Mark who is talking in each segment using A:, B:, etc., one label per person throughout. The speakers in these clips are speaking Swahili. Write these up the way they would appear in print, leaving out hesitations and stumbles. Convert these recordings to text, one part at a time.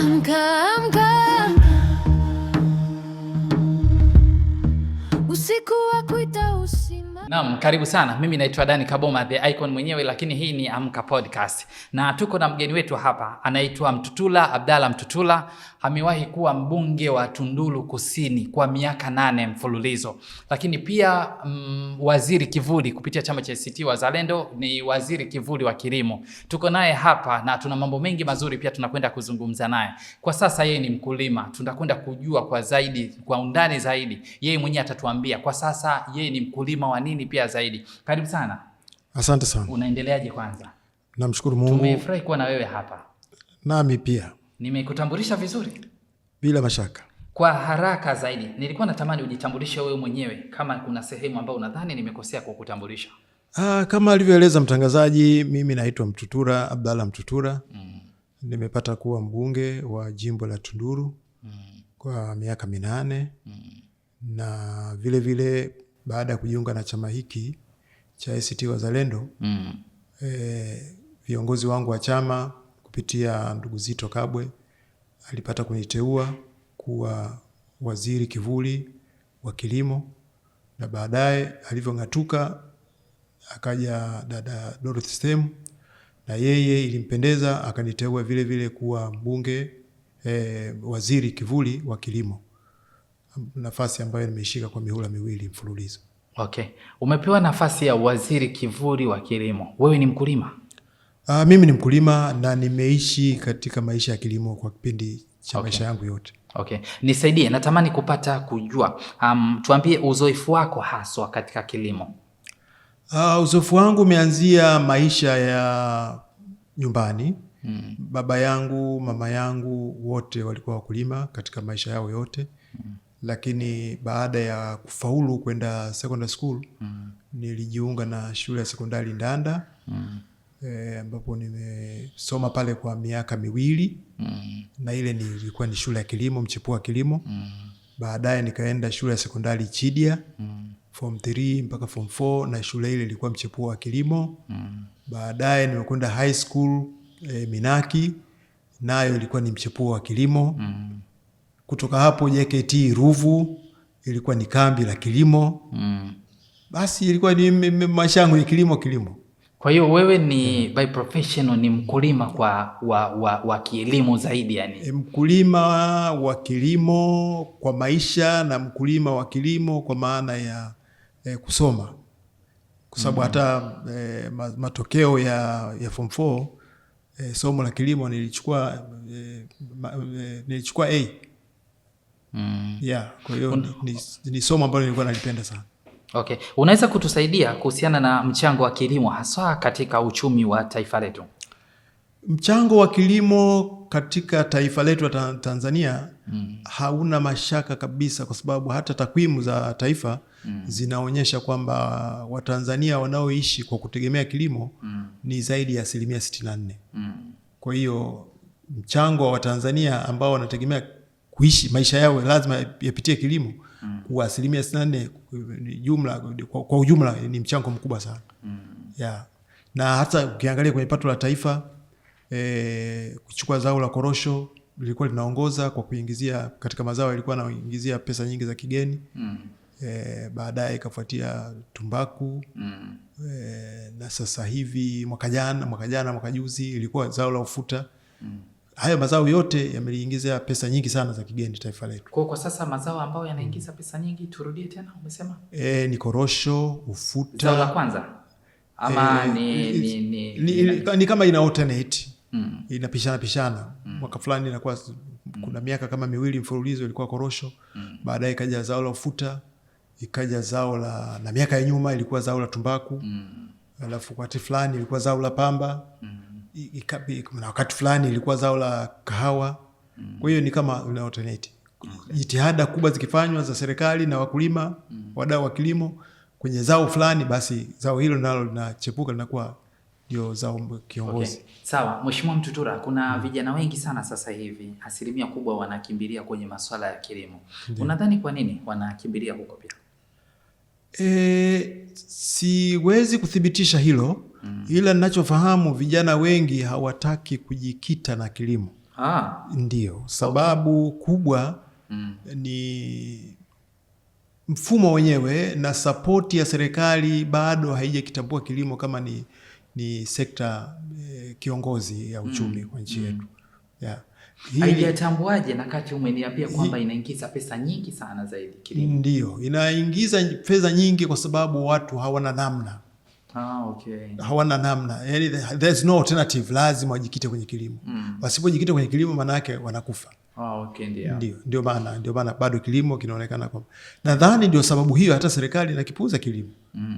A: Amka, usiku wa kuita usima.
B: Naam, karibu sana. Mimi naitwa Dani Kaboma, the icon mwenyewe, lakini hii ni Amka Podcast. Na tuko na mgeni wetu hapa, anaitwa Mtutula Abdalla Mtutula. Amewahi kuwa mbunge wa Tunduru Kusini kwa miaka 8 mfululizo. Lakini pia waziri kivuli kupitia chama cha ACT Wazalendo, ni waziri kivuli wa kilimo. Tuko naye hapa na tuna mambo mengi mazuri pia tunakwenda kuzungumza naye. Kwa sasa yeye ni mkulima. Tunakwenda kujua kwa undani zaidi. Yeye mwenyewe atatuambia kwa sasa yeye ni mkulima wa nini pia zaidi. Karibu sana.
C: Asante sana.
B: Unaendeleaje kwanza?
C: Namshukuru Mungu.
B: Tumefurahi kuwa na wewe hapa.
C: Nami pia.
B: Nimekutambulisha vizuri?
C: Bila mashaka.
B: Kwa haraka zaidi, nilikuwa natamani ujitambulishe wewe mwenyewe kama kuna sehemu ambayo unadhani nimekosea kwa kutambulisha.
C: Kama alivyoeleza mtangazaji, mimi naitwa Mtutula Abdalla Mtutula. Nimepata kuwa mbunge wa jimbo la Tunduru kwa miaka 8. Na vile vile baada ya kujiunga na chama hiki cha ACT Wazalendo, viongozi wangu wa chama kupitia ndugu Zito Kabwe alipata kuniteua kuwa waziri kivuli wa kilimo, na baadaye alivyong'atuka akaja dada Dorothy Stemu, na yeye ilimpendeza akaniteua vile vile kuwa mbunge waziri kivuli wa kilimo, nafasi ambayo nimeishika kwa mihula 2 mfululizo.
B: Okay. Umepewa nafasi ya waziri kivuli wa kilimo. Wewe ni mkulima?
C: Mimi ni mkulima na nimeishi katika maisha ya kilimo kwa kipindi cha maisha yangu yote.
B: Okay. Nisaidie, natamani kupata kujua. Tuambie uzoefu wako haswa katika kilimo.
C: Uzoefu wangu umeanzia maisha ya nyumbani. Baba yangu, mama yangu wote walikuwa wakulima katika maisha yao yote. Lakini baada ya kufaulu kwenda secondary school, nilijiunga na shule ya sekondari Ndanda, ambapo nimesoma pale kwa miaka 2. Na ile ilikuwa ni shule ya kilimo, mchepuo wa kilimo. Baadaye nikaenda shule ya sekondari Chidia, form 3 mpaka form 4, na shule ile ilikuwa mchepuo wa kilimo. Baadaye nimekwenda high school Minaki, nayo ilikuwa ni mchepuo wa kilimo. Kutoka hapo JKT Ruvu ilikuwa ni kambi la kilimo. Basi ilikuwa ni maisha yangu ya kilimo.
B: Kwa hiyo wewe ni by professional ni mkulima wa kilimo zaidi yani.
C: Mkulima wa kilimo kwa maisha na mkulima wa kilimo kwa maana ya kusoma. Kwa sababu hata matokeo ya form 4 somo la kilimo nilichukua A. Kwa hiyo ni somo ambalo nilikuwa nalipenda sana.
B: Okay. Unaweza kutusaidia kuhusiana na mchango wa kilimo hasa katika uchumi wa taifa letu?
C: Mchango wa kilimo katika taifa letu la Tanzania hauna mashaka kabisa, kwa sababu hata takwimu za taifa zinaonyesha kwamba Watanzania wanaoishi kwa kutegemea kilimo ni zaidi ya 64%. Kwa hiyo mchango wa Watanzania ambao wanategemea kuishi maisha yao lazima yapitie kilimo kwa 64% jumla, kwa ujumla ni mchango mkubwa sana. Na hata ukiangalia kwenye pato la taifa, kuchukua zao la korosho lilikuwa linaongoza kwa kuingizia katika mazao, ilikuwa naingizia pesa nyingi za kigeni. Baadaye ikafuatia tumbaku. Na sasa hivi mwaka juzi ilikuwa zao la ufuta. Hayo mazao yote yameliingizia pesa nyingi sana za kigeni taifa letu.
B: Kwa sasa mazao ambayo yanaingiza pesa nyingi, turudie tena umesema?
C: Ni korosho, ufuta.
B: Zao la kwanza ama
C: ni kama ina alternate. Inapishana. Mwaka fulani inakuwa kuna miaka kama 2 mfululizo ilikuwa korosho. Baadaye ikaja zao la ufuta, ikaja zao na miaka ya nyuma ilikuwa zao la tumbaku. Alafu wakati fulani ilikuwa zao la pamba. Na wakati fulani ilikuwa zao la kahawa. Kwa hiyo ni kama una alternate. Jitihada kubwa zikifanywa za serikali na wakulima, wadau wa kilimo kwenye zao fulani, basi zao hilo nalo linachepuka, linakuwa ndio zao kiongozi.
B: Okay. Sawa, Mheshimiwa Mtutula, kuna vijana wengi sana sasa hivi, asilimia kubwa wanakimbilia kwenye masuala ya kilimo. Unadhani kwa nini wanakimbilia huko pia?
C: Siwezi kuthibitisha hilo. Ila ninachofahamu vijana wengi hawataki kujikita na kilimo. Ndio sababu kubwa ni mfumo wenyewe na sapoti ya serikali bado haijakitambua kilimo kama ni sekta kiongozi ya uchumi kwa nchi yetu.
B: Haijatambuaje na kati umeniambia kwamba inaingiza pesa nyingi sana zaidi kilimo?
C: Ndio, inaingiza pesa nyingi kwa sababu watu hawana namna.
B: Okay.
C: Hawana namna. Yani there's no alternative, lazima wajikite kwenye kilimo. Wasipojikita kwenye kilimo maana yake wanakufa.
B: Okay,
C: ndio maana bado kilimo kinaonekana kwamba. Nadhani ndio sababu hiyo hata serikali inakipuuza kilimo.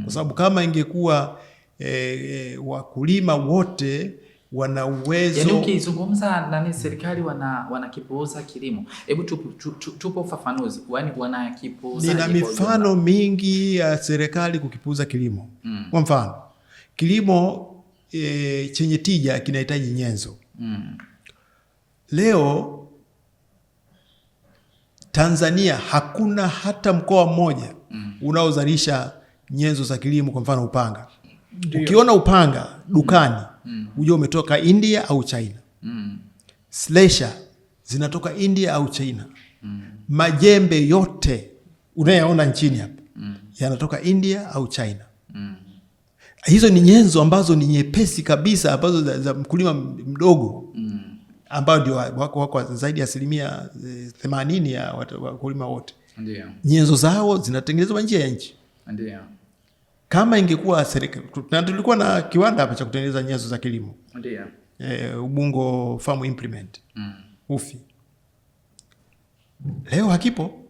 C: Kwa sababu kama ingekuwa wakulima wote wana uwezo.
B: Yaani ukizungumza nani serikali wanakipuuza kilimo. Hebu tupo ufafanuzi. Yaani wanakipuuza.
C: Nina mifano mingi ya serikali kukipuuza kilimo. Kwa mfano, kilimo chenye tija kinahitaji nyenzo. Leo Tanzania hakuna hata mkoa mmoja unaozalisha nyenzo za kilimo, kwa mfano upanga. Ukiona upanga dukani ujue umetoka India au China. Slasher zinatoka India au China. Majembe yote unayaona nchini hapa yanatoka India au China. Hizo ni nyenzo ambazo ni nyepesi kabisa, ambazo za mkulima mdogo ambao ndio wako zaidi ya 80% ya wakulima wote. Ndio. Nyenzo zao zinatengenezwa nje ya nchi.
B: Ndio.
C: Kama ingekuwa serikali, na tulikuwa na kiwanda hapa cha kutengeneza nyenzo za kilimo.
B: Ndio.
C: Ubungo Farm Implement. UFI. Leo hakipo.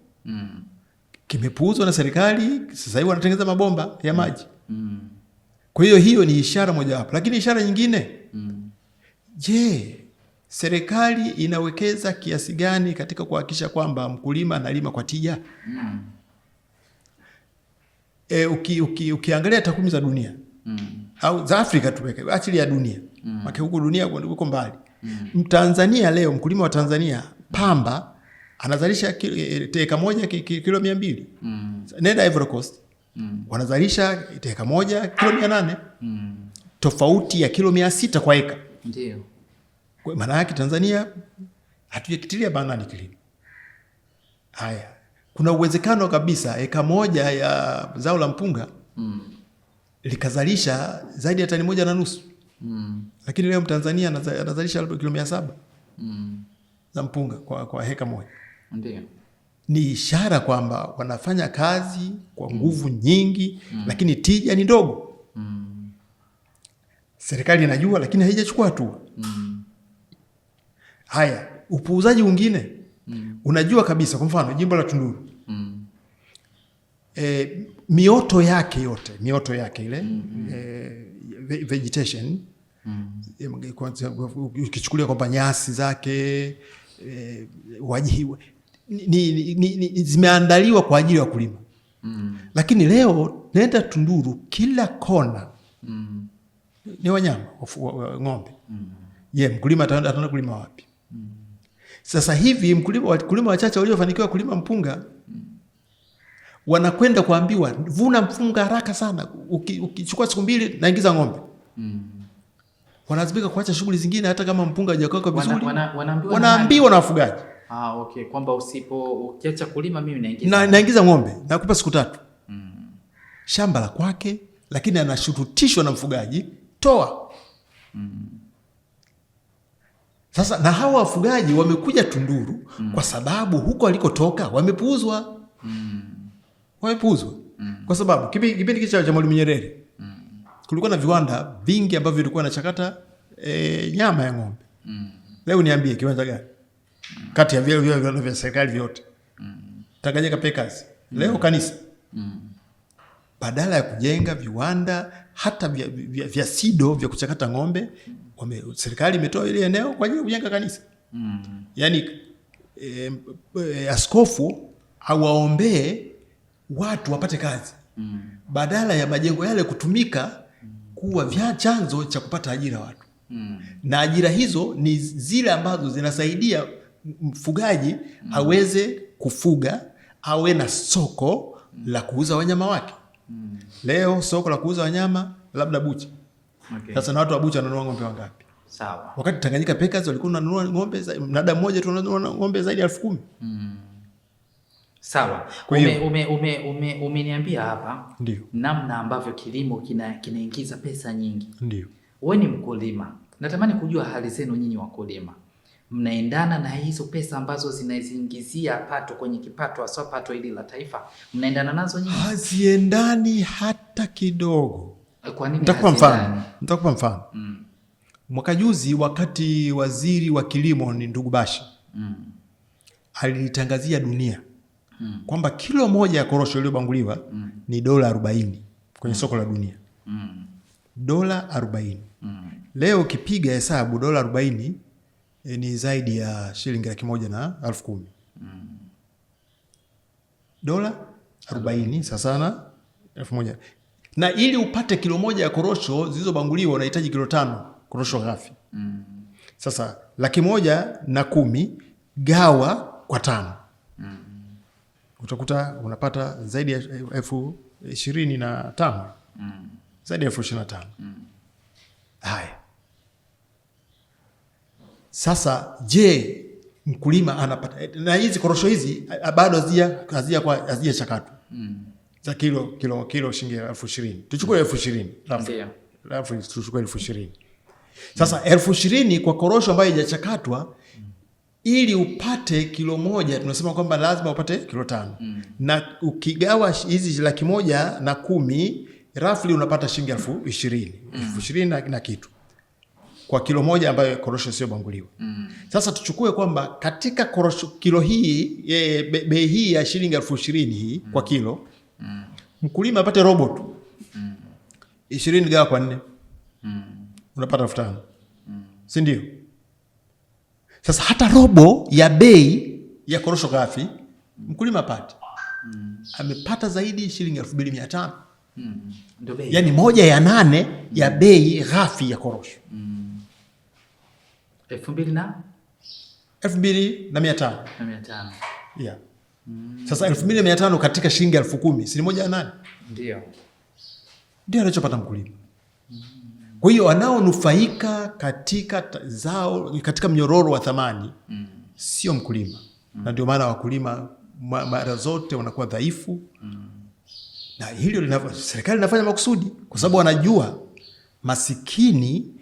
C: Kimepuuzwa na serikali, sasa hivi wanatengeneza mabomba ya maji. Kwa hiyo ni ishara mojawapo, lakini ishara nyingine. Je, serikali inawekeza kiasi gani katika kuhakikisha kwamba mkulima analima kwa tija? Ukiangalia takwimu za dunia au za Afrika tuweke, achili ya dunia. Maki huko dunia uko mbali. Mtanzania leo, mkulima wa Tanzania pamba anazalisha teka moja kilo 200. Nenda Ivory Coast wanazalisha teka moja kilo 800. Tofauti ya kilo 600 kwa eka.
B: Ndio.
C: Kwa maana yake Tanzania hatujakitilia banani kilimo. Haya, kuna uwezekano kabisa eka moja ya zao la mpunga likazalisha zaidi ya tani 1.5. Lakini leo Mtanzania anazalisha labda kilo 700 za mpunga kwa heka moja.
B: Ndio.
C: Ni ishara kwamba wanafanya kazi kwa nguvu nyingi, lakini tija ni ndogo. Serikali inajua lakini haijachukua hatua. Haya, upuuzaji mwingine. Unajua kabisa, kwa mfano jimbo la Tunduru. Mioto yake ile vegetation, ukichukulia kwamba nyasi zake zimeandaliwa kwa ajili ya kulima. Lakini leo nenda Tunduru, kila kona ni wanyama, ng'ombe. Mkulima ataenda kulima wapi? Sasa hivi wakulima wachache waliofanikiwa kulima mpunga wanakwenda kuambiwa vuna mpunga haraka sana, ukichukua siku 2 naingiza ng'ombe. Wanazibika kuacha shughuli zingine hata kama mpunga hajakauka vizuri. Wanaambiwa na wafugaji.
B: Okay, kwamba ukiacha kulima mimi
C: naingiza ng'ombe, nakupa siku 3. Shamba la kwake, lakini anashurutishwa na mfugaji, toa. Sasa na hawa wafugaji wamekuja Tunduru kwa sababu huko alikotoka wamepuuzwa. Wamepuuzwa. Kwa sababu kipindi cha Mwalimu Nyerere kulikuwa na viwanda vingi ambavyo vilikuwa vinachakata nyama ya ng'ombe. Leo niambie kiwanda gani kati ya vile viwanda vya serikali vyote? Tanganyika Packers. Leo kanisa. Badala ya kujenga viwanda hata vya SIDO vya kuchakata ng'ombe, serikali imetoa ile eneo kwa ajili ya kujenga kanisa. Yaani askofu awaombee watu wapate kazi. Badala ya majengo yale kutumika kuwa chanzo cha kupata ajira watu. Na ajira hizo ni zile ambazo zinasaidia mfugaji aweze kufuga, awe na soko la kuuza wanyama wake. Leo soko la kuuza wanyama labda bucha. Sasa na watu wa bucha wananunua ng'ombe wangapi?
B: Sawa.
C: Wakati Tanganyika Packers walikuwa wananunua ng'ombe mnada mmoja tu wananunua ng'ombe zaidi ya 10,000.
B: Sawa. Umeniambia hapa namna ambavyo kilimo kinaingiza pesa nyingi.
C: Ndio.
B: Wewe ni mkulima. Natamani kujua hali zenu nyinyi wakulima. Mnaendana na hizo pesa ambazo zinaziingizia pato kwenye kipato hasa pato hili la taifa? Mnaendana nazo nyinyi?
C: Haziendani hata kidogo.
B: Kwa nini?
C: Nitakupa mfano. Mwaka juzi wakati waziri wa kilimo ni ndugu Bashe alitangazia dunia kwamba kilo moja ya korosho iliyobanguliwa ni $40 kwenye soko la dunia. $40. Leo ukipiga hesabu $40 ni zaidi ya shilingi 110,000. $40 sasa na 1,000. Na ili upate kilo moja ya korosho zilizobanguliwa unahitaji kilo 5 korosho ghafi. Sasa 110,000 gawa kwa 5. Utakuta unapata zaidi ya 25,000. Zaidi ya 25,000. Haya. Sasa je, mkulima anapata na hizi korosho hizi bado hazija chakatwa. Za kilo shilingi 20,000. Tuchukue 20,000.
B: Ndio.
C: Alafu tuchukue 20,000. Sasa 20,000 kwa korosho ambayo haijachakatwa, ili upate kilo moja tunasema kwamba lazima upate kilo 5. Na ukigawa hizi 110,000 roughly unapata shilingi 20,000. 20,000 na kitu kwa kilo moja ambayo korosho sio banguliwa. Sasa tuchukue kwamba katika korosho kilo hii bei hii ya shilingi 20,000 hii kwa kilo, mkulima apate robo tu. 20 gawa kwa 4. Unapata 5,000. Si ndio? Sasa hata robo ya bei ya korosho ghafi mkulima apate. Amepata zaidi shilingi 2,500.
B: Ndio bei.
C: Yaani 1/8 ya bei ghafi ya korosho. 2,500. Yeah. Sasa 2,500 katika shilingi 10,000 si 1/8?
B: Ndio.
C: Ndio anachopata mkulima. Kwa hiyo wanaonufaika katika zao katika mnyororo wa thamani sio mkulima. Na ndio maana wakulima mara zote wanakuwa dhaifu. Na hilo serikali inafanya makusudi kwa sababu wanajua masikini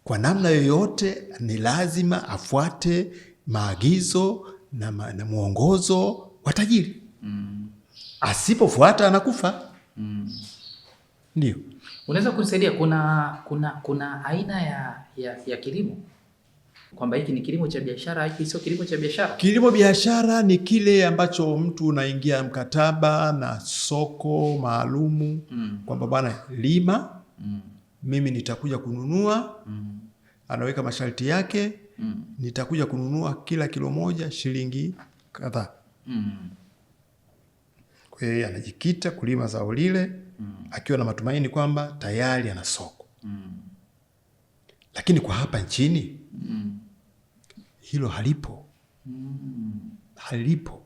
C: kwa namna yoyote ni lazima afuate maagizo na mwongozo wa tajiri. Asipofuata anakufa. Ndio.
B: Unaweza kusaidia kuna aina ya kilimo kwamba hiki ni kilimo cha biashara, hiki sio kilimo cha biashara?
C: Kilimo biashara ni kile ambacho mtu unaingia mkataba na soko maalumu kwamba bwana lima, mimi nitakuja kununua, anaweka masharti yake, nitakuja kununua kila kilo moja shilingi kadhaa. Kwa hiyo anajikita kulima zao lile akiwa na matumaini kwamba tayari ana soko. Lakini kwa hapa nchini hilo halipo. Halipo.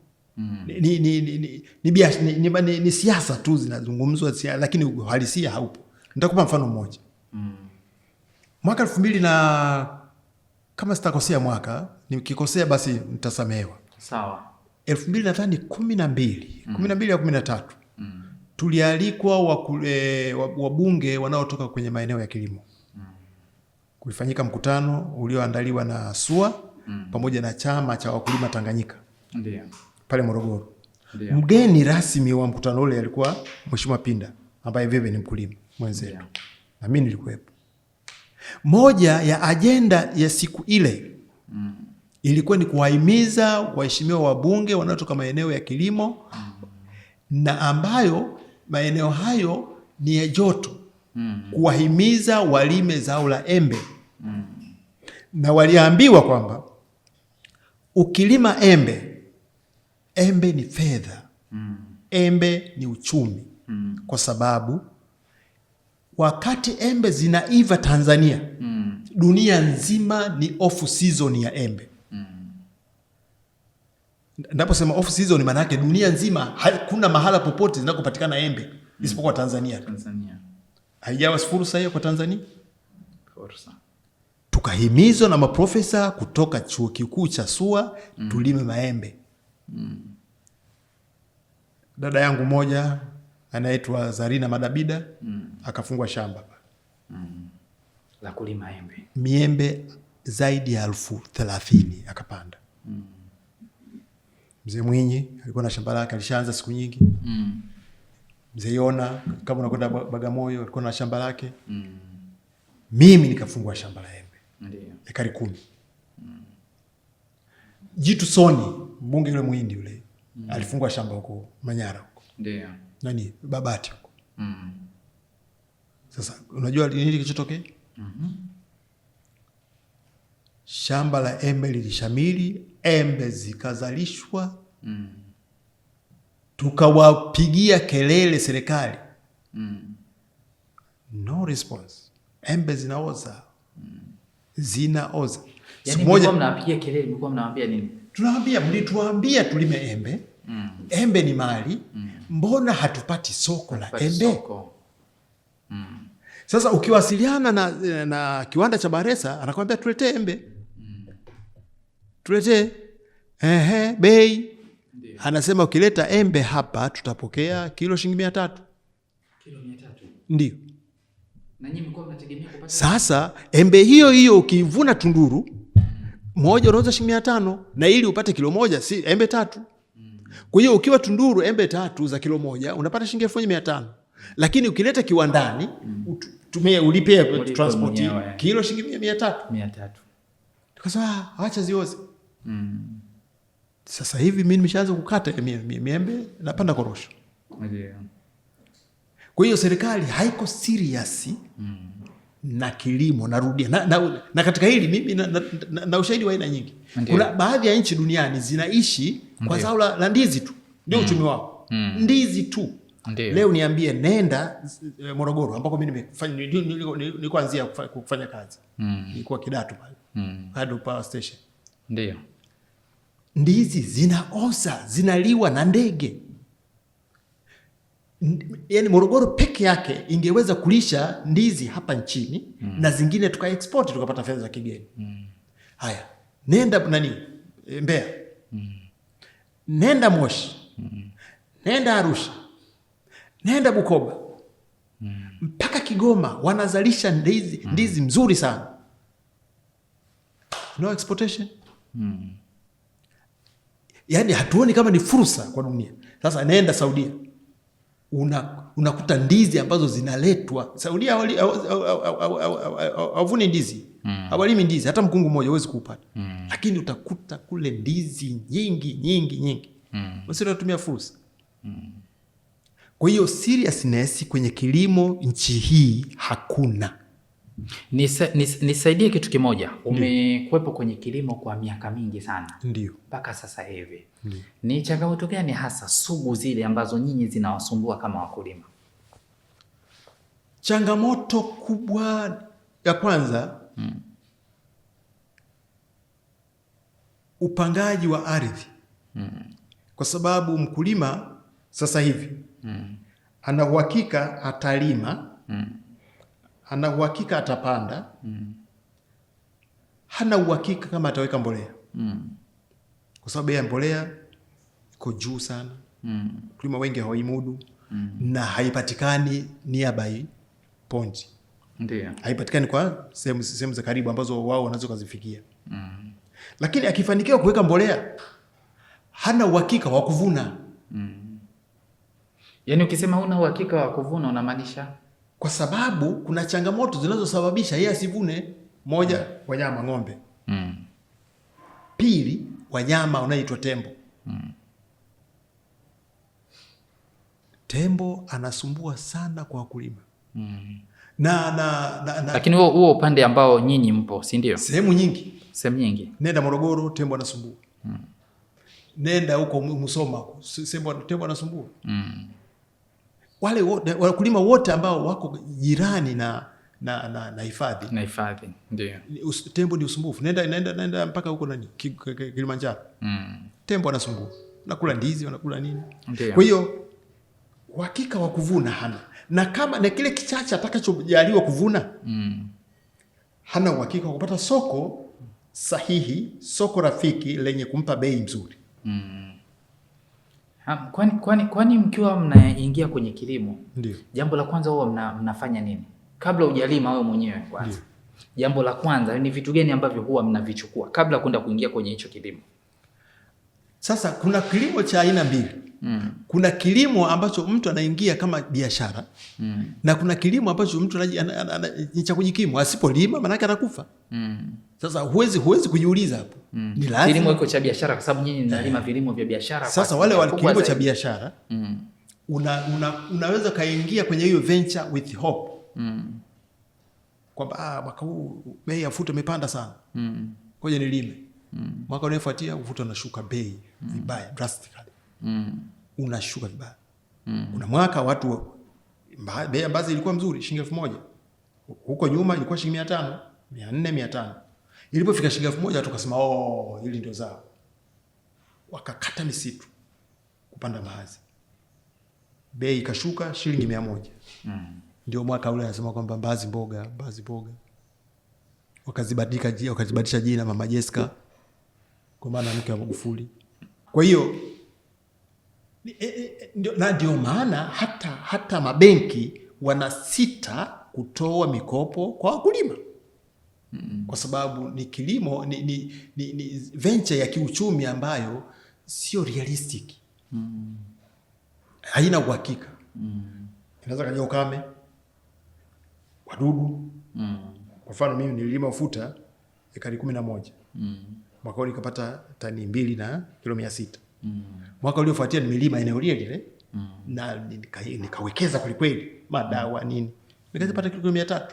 C: Ni siasa tu zinazungumzwa, lakini uhalisia haupo. Nitakupa mfano mmoja. Mwaka 2000 na kama sitakosea mwaka, nikikosea basi nitasamehewa.
B: Sawa.
C: 2012 au 13 tulialikwa wabunge wanaotoka kwenye maeneo ya kilimo. Kulifanyika mkutano ulioandaliwa na SUA pamoja na chama cha wakulima Tanganyika.
B: Ndio.
C: Pale Morogoro. Ndio. Mgeni rasmi wa mkutano ule alikuwa Mheshimiwa Pinda ambaye vile ni mkulima mwenzetu. Na mimi nilikuwepo. Moja ya ajenda ya siku ile ilikuwa ni kuwahimiza waheshimiwa wabunge wanaotoka maeneo ya kilimo na ambayo maeneo hayo ni ya joto, kuwahimiza walime zao la embe. Na waliambiwa kwamba ukilima embe ni fedha, embe ni uchumi, kwa sababu wakati embe zinaiva Tanzania, dunia nzima ni off season ya embe. Naposema off season maana yake dunia nzima hakuna mahala popote zinakopatikana embe isipokuwa Tanzania.
B: Tanzania.
C: Haijawa fursa hiyo kwa Tanzania?
B: Fursa.
C: tukahimizwa na maprofesa kutoka chuo kikuu cha SUA tulime maembe. Dada yangu moja anaitwa Zarina Madabida akafungwa shamba
B: la kulima embe,
C: miembe zaidi ya 30,000 akapanda. Mzee Mwinyi alikuwa na shamba lake, alishaanza siku nyingi. Mzee Yona kama unakwenda Bagamoyo alikuwa na shamba lake. Mimi nikafungwa shamba la embe, ndio ekari 10. Jitu Soni mbunge yule Muhindi yule alifungwa shamba huko Manyara huko,
B: ndio
C: nani Babati huko. Sasa unajua nini kilichotokea? Shamba la embe lilishamili, embe zikazalishwa. Tukawapigia kelele serikali, no response. Embe zinaoza, zinaoza.
B: Yani mlikuwa mnapigia kelele, mlikuwa mnawaambia nini?
C: Tunawaambia, mlituambia tulime embe. Embe ni mali. Mbona hatupati soko la embe? Sasa ukiwasiliana na kiwanda cha Baresa anakuambia tuletee embe. Tuletee. Bei. Anasema ukileta embe hapa tutapokea kilo shilingi 300.
B: Kilo 300.
C: Ndio.
B: Na nyinyi mlikuwa mnategemea kupata.
C: Sasa embe hiyo ukivuna Tunduru moja unauza shilingi 500, na ili upate kilo moja si embe 3. Kwa hiyo ukiwa Tunduru embe 3 za kilo moja unapata shilingi 1500. Lakini ukileta kiwandani ulipe transport kilo shilingi 300. Tukasema acha zioze. Sasa hivi mimi nimeshaanza kukata miembe, napanda korosho. Kwa hiyo serikali haiko serious na kilimo. Narudia na katika hili mimi na ushahidi wa aina nyingi. Kuna baadhi ya nchi duniani zinaishi kwa zao la ndizi tu, ndio uchumi wao. Ndizi tu. Leo niambie, nenda Morogoro ambako mimi nilikuanzia kufanya kazi. Nilikuwa kidato pale. Hadi power station.
B: Ndio.
C: Ndizi zinaoza, zinaliwa na ndege. Yaani Morogoro peke yake ingeweza kulisha ndizi hapa nchini na zingine tuka-export tukapata fedha za kigeni. Haya, nenda Mbeya. Nenda Moshi. Nenda Arusha. Nenda Bukoba. Mpaka Kigoma wanazalisha ndizi mzuri sana. No exportation. Yaani hatuoni kama ni fursa kwa dunia. Sasa nenda Saudia. Unakuta ndizi ambazo zinaletwa. Saudia hawavuni ndizi. Hawalimi ndizi, hata mkungu mmoja huwezi kupata. Lakini utakuta kule ndizi nyingi. Wasi tunatumia fursa. Kwa hiyo seriousness kwenye kilimo nchi hii hakuna.
B: Nisaidie kitu kimoja. Umekuwepo kwenye kilimo kwa miaka mingi sana.
C: Ndio.
B: Mpaka sasa hivi. Ni changamoto gani hasa sugu zile ambazo nyinyi zinawasumbua kama wakulima?
C: Changamoto kubwa ya kwanza, upangaji wa ardhi. Kwa sababu mkulima sasa hivi ana uhakika atalima, ana uhakika atapanda, hana uhakika kama ataweka mbolea. Kwa sababu ya mbolea iko juu sana. Wakulima wengi hawaimudu na haipatikani nearby point.
B: Ndio.
C: Haipatikani kwa sehemu za karibu ambazo wao wanaweza kuzifikia. Lakini akifanikiwa kuweka mbolea hana uhakika wa kuvuna.
B: Yaani ukisema huna uhakika wa kuvuna unamaanisha?
C: Kwa sababu kuna changamoto zinazosababisha yeye asivune. Moja, wanyama ng'ombe. Pili, wanyama wanaitwa tembo. Tembo anasumbua sana kwa wakulima.
B: Lakini huo upande ambao nyinyi mpo, si ndio?
C: Sehemu nyingi. Nenda Morogoro, tembo anasumbua. Nenda huko Musoma, tembo anasumbua. Wale wakulima wote ambao wako jirani na hifadhi.
B: Na hifadhi, ndio.
C: Tembo ni usumbufu. Nenda mpaka huko Kilimanjaro. Tembo anasumbua. Nakula ndizi, wanakula nini?
B: Ndiyo.
C: Kwa hiyo uhakika wa kuvuna hana. Na kile kichache atakachojaliwa kuvuna hana uhakika wa kupata soko sahihi, soko rafiki lenye kumpa bei nzuri.
B: Kwani mkiwa mnaingia kwenye kilimo,
C: ndio
B: jambo la kwanza huwa mnafanya nini kabla hujalima wewe mwenyewe kwanza? Ndiyo. Jambo la kwanza ni vitu gani ambavyo huwa mnavichukua kabla kwenda kuingia kwenye hicho kilimo?
C: Sasa kuna kilimo cha aina mbili. Kuna kilimo ambacho mtu anaingia kama biashara, na kuna kilimo ambacho mtu ni cha kujikimu. Asipolima maana yake atakufa. Sasa huwezi kujiuliza hapo. Ni lazima
B: kilimo iko cha biashara, kwa sababu nyinyi mnalima vilimo vya biashara.
C: Sasa wale kilimo cha biashara unaweza kaingia kwenye hiyo venture with hope. Kwamba mwaka huu bei ya ufuta imepanda sana. Ngoja nilime. Mwaka unaofuatia ufuta unashuka bei vibaya drastically. Unashuka vibaya. Kuna mwaka watu bei ambazo ilikuwa mzuri shilingi 1000. Huko nyuma ilikuwa shilingi 500, 400, 500. Ilipofika shilingi 1000 watu wakasema hili ndio zao. Wakakata misitu kupanda mbaazi. Bei ikashuka shilingi 100. Ndio mwaka ule anasema kwamba mbaazi mboga. Wakazibadilisha jina Mama Jessica kwa maana mke wa Magufuli. Kwa hiyo ndio maana hata mabenki wanasita kutoa mikopo kwa wakulima. Kwa sababu ni kilimo ni venture ya kiuchumi ambayo sio realistic. Haina uhakika. Inaweza kaja ukame, wadudu. Kwa mfano mimi nililima ufuta ekari 11. Mwaka ule nikapata tani 2 na kilo 600. Mwaka uliofuatia nimelima eneo lile na nikawekeza kweli madawa nini. Nikapata kilo 300.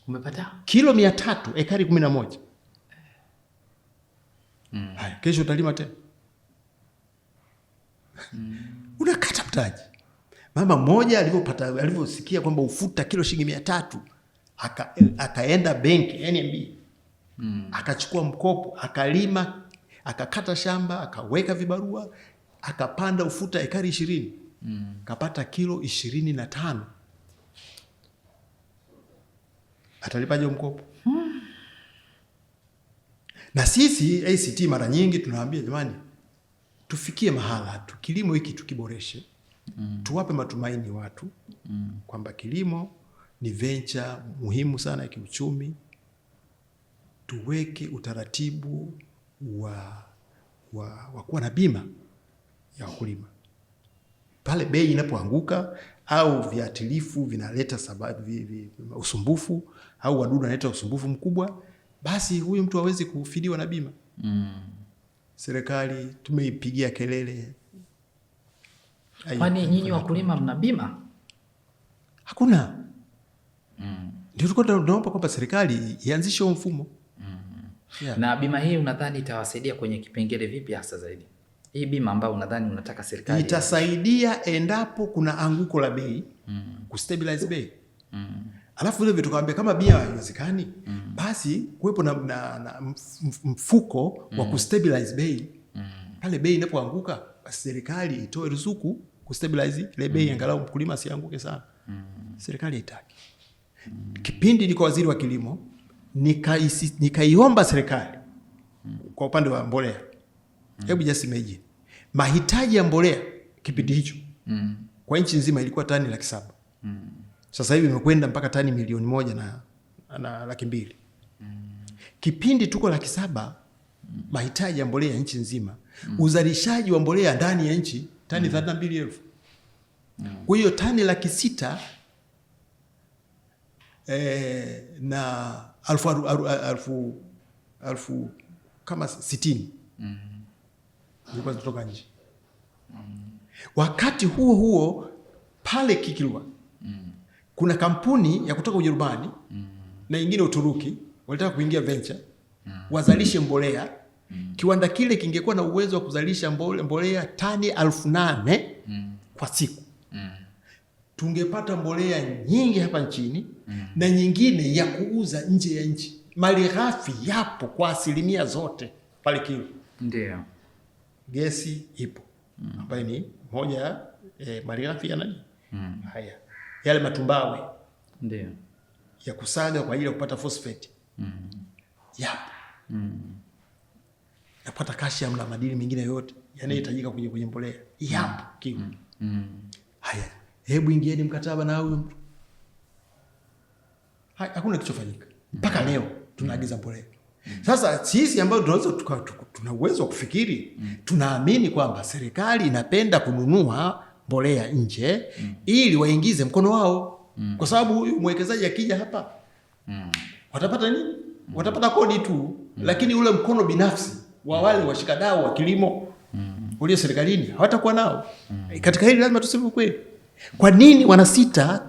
B: Umepata
C: kilo 300 ekari 11. Haya, kesho utalima tena. Unakata mtaji. Mama mmoja alivyosikia kwamba ufuta kilo shilingi 300, akaenda benki NMB. Akachukua mkopo, akalima, akakata shamba, akaweka vibarua, akapanda ufuta ekari 20. Kapata kilo 25. Atalipaje mkopo? Na sisi ACT mara nyingi tunawaambia jamani, tufikie mahala kilimo hiki tukiboreshe. Tuwape matumaini watu kwamba kilimo ni venture muhimu sana ya kiuchumi. Tuweke utaratibu wa kuwa na bima ya wakulima. Pale bei inapoanguka au viatilifu vinaleta usumbufu au wadudu wanaleta usumbufu mkubwa, basi huyu mtu hawezi kufidiwa na bima. Serikali tumeipigia kelele.
B: Kwani nyinyi wakulima mna bima?
C: Hakuna. Ndio tulikuwa tunaomba kwamba serikali ianzishe huo mfumo.
B: Yeah. Na bima hii unadhani itawasaidia kwenye kipengele vipi hasa zaidi? Hii bima ambayo unadhani unataka serikali
C: itasaidia endapo kuna anguko la bei, kustabilize bei. Alafu vile tukawaambia kama bima haiwezekani, basi kuwepo na mfuko wa kustabilize bei. Pale bei inapoanguka, basi serikali itoe ruzuku kustabilize ile bei, angalau mkulima asianguke sana. Serikali haitaki. Kipindi niko waziri wa kilimo, nikaiomba serikali kwa upande wa mbolea. Hebu just imagine. Mahitaji ya mbolea kipindi hicho kwa nchi nzima ilikuwa tani 700,000. Sasa hivi imekwenda mpaka tani 1,200,000 na 200,000. Kipindi tuko 700,000 mahitaji ya mbolea nchi nzima. Uzalishaji wa mbolea ndani ya nchi tani 32,000. Kwa hiyo tani 600,000 na alfu kama 60 zilikuwa zinatoka nje. Wakati huo pale Kikilwa kuna kampuni ya kutoka Ujerumani na nyingine Uturuki walitaka kuingia venture wazalishe mbolea. Kiwanda kile kingekuwa na uwezo wa kuzalisha mbolea tani 8,000 kwa siku. Tungepata mbolea nyingi hapa nchini na nyingine ya kuuza nje ya nchi. Malighafi yapo kwa asilimia zote pale Kilwa.
B: Ndio.
C: Gesi ipo. Ambayo ni moja malighafi ya nani? Haya. Yale matumbawe.
B: Ndio.
C: ya kusaga kwa ajili ya kupata phosphate. Yapo. Napata calcium na madini mengine yote yanayohitajika kwenye mbolea. Yapo. Haya, hebu ingieni mkataba na huyo mtu. Hakuna kilichofanyika. Mpaka leo tunaagiza mbolea. Sasa sisi ambao tunaweza tuna uwezo wa kufikiri, tunaamini kwamba serikali inapenda kununua mbolea nje ili waingize mkono wao. Kwa sababu huyu mwekezaji akija hapa watapata nini? Watapata kodi tu, lakini ule mkono binafsi wa wale washikadau wa kilimo ulio serikalini hawatakuwa nao. Katika hili lazima tuseme kweli. Kwa nini wanasita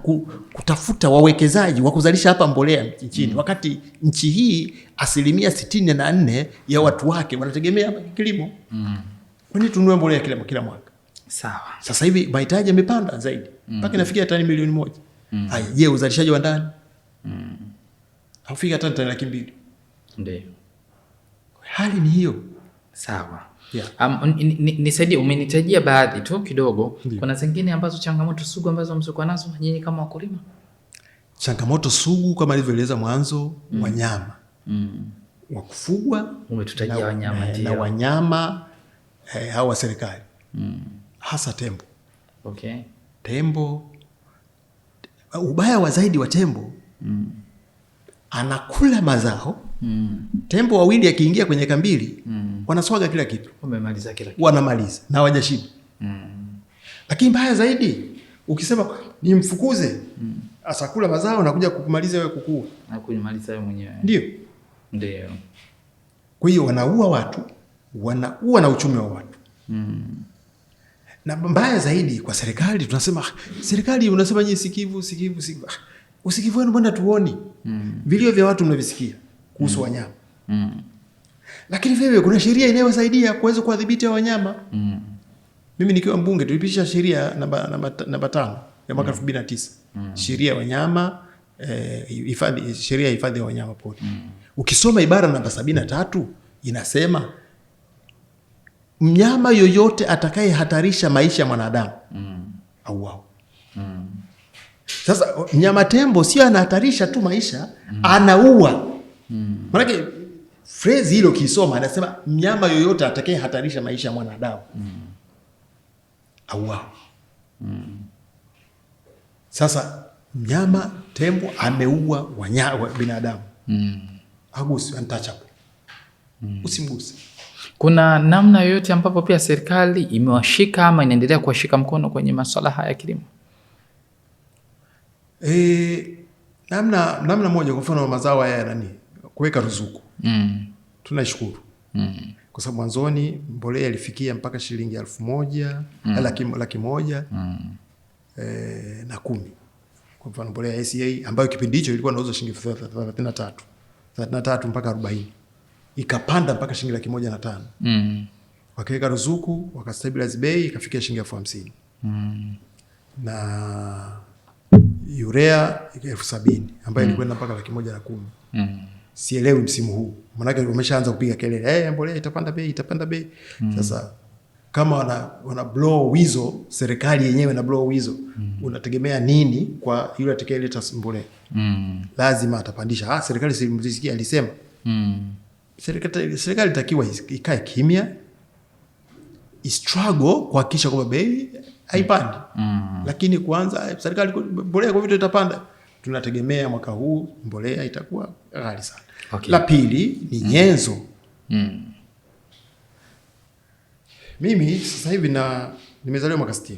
C: kutafuta wawekezaji wa kuzalisha hapa mbolea nchini wakati nchi hii 64% ya watu wake wanategemea kilimo? Kwa nini tununue mbolea kila mwaka?
B: Sawa.
C: Sasa hivi mahitaji yamepanda zaidi mpaka inafikia tani milioni 1. Haya, je, uzalishaji wa ndani haufika tani 200,000?
B: Ndio.
C: Hali ni hiyo.
B: Sawa.
C: Yeah.
B: Nisaidie, umenitajia baadhi tu kidogo. Ndiyo. Kuna zingine ambazo changamoto sugu ambazo msikuwa nazo nyinyi kama wakulima?
C: Changamoto sugu kama nilivyoeleza mwanzo, wanyama wa kufugwa.
B: Umetutajia wanyama
C: na wanyama hawa serikali hasa tembo.
B: Okay.
C: Tembo, ubaya wa zaidi wa tembo anakula mazao. Tembo wawili akiingia kwenye kambili wanaswaga kila kitu.
B: Wamemaliza kila kitu.
C: Wanamaliza na hawajashiba. Lakini mbaya zaidi ukisema nimfukuze asakula mazao na kuja kukumaliza wewe kukua.
B: Na kunyamaliza wewe mwenyewe.
C: Ndio. Kwa hiyo wanaua watu, wanaua na uchumi wa watu. Na mbaya zaidi kwa serikali, tunasema serikali unasema nyinyi sikivu. Usikivu wenu mbona tuoni? Vilio vya watu mnavisikia kuhusu wanyama. Lakini vile kuna sheria inayowasaidia kuweza kuwadhibiti wanyama. Mimi nikiwa mbunge tulipitisha sheria namba 5 ya mwaka 2009. Sheria ya wanyama sheria ya hifadhi ya wanyama pori. Ukisoma ibara namba 73 inasema mnyama yoyote atakayehatarisha maisha ya mwanadamu auawe. Sasa mnyama tembo sio anahatarisha tu maisha, anaua. Maana phrase hilo kisoma anasema mnyama yoyote atakayehatarisha maisha ya mwanadamu auawe. Sasa mnyama tembo ameua binadamu. Agusi, untouchable. Usimguse.
B: Kuna namna yoyote ambapo pia serikali imewashika ama inaendelea kuwashika mkono kwenye masuala haya ya kilimo?
C: Namna moja, kwa mfano mazao haya kuweka ruzuku. Tunaishukuru. Kwa sababu mwanzoni mbolea ilifikia mpaka shilingi 1,000, laki moja na 10. Kwa mfano mbolea ya SCA ambayo kipindi hicho ilikuwa inauzwa shilingi 33 mpaka 40. Ikapanda mpaka shilingi 105. Wakaweka ruzuku, wakastabilize bei, ikafikia shilingi 50,000. Na urea 70,000 ambayo ilikwenda mpaka 110. Sielewi msimu huu. Maana umeshaanza kupiga kelele, mbolea itapanda bei. Sasa kama wana blow whistle, serikali yenyewe na blow whistle, unategemea nini kwa yule atakayeleta mbolea? Lazima atapandisha. Serikali simsikia alisema. Serikali itakiwa ikae kimya, struggle kuhakikisha kwamba bei haipandi. Lakini kwanza serikali mbolea kwa vitu itapanda, tunategemea mwaka huu mbolea itakuwa ghali sana.
B: Okay.
C: La pili ni nyenzo. Mimi sasa hivi nimezaliwa mwaka 60.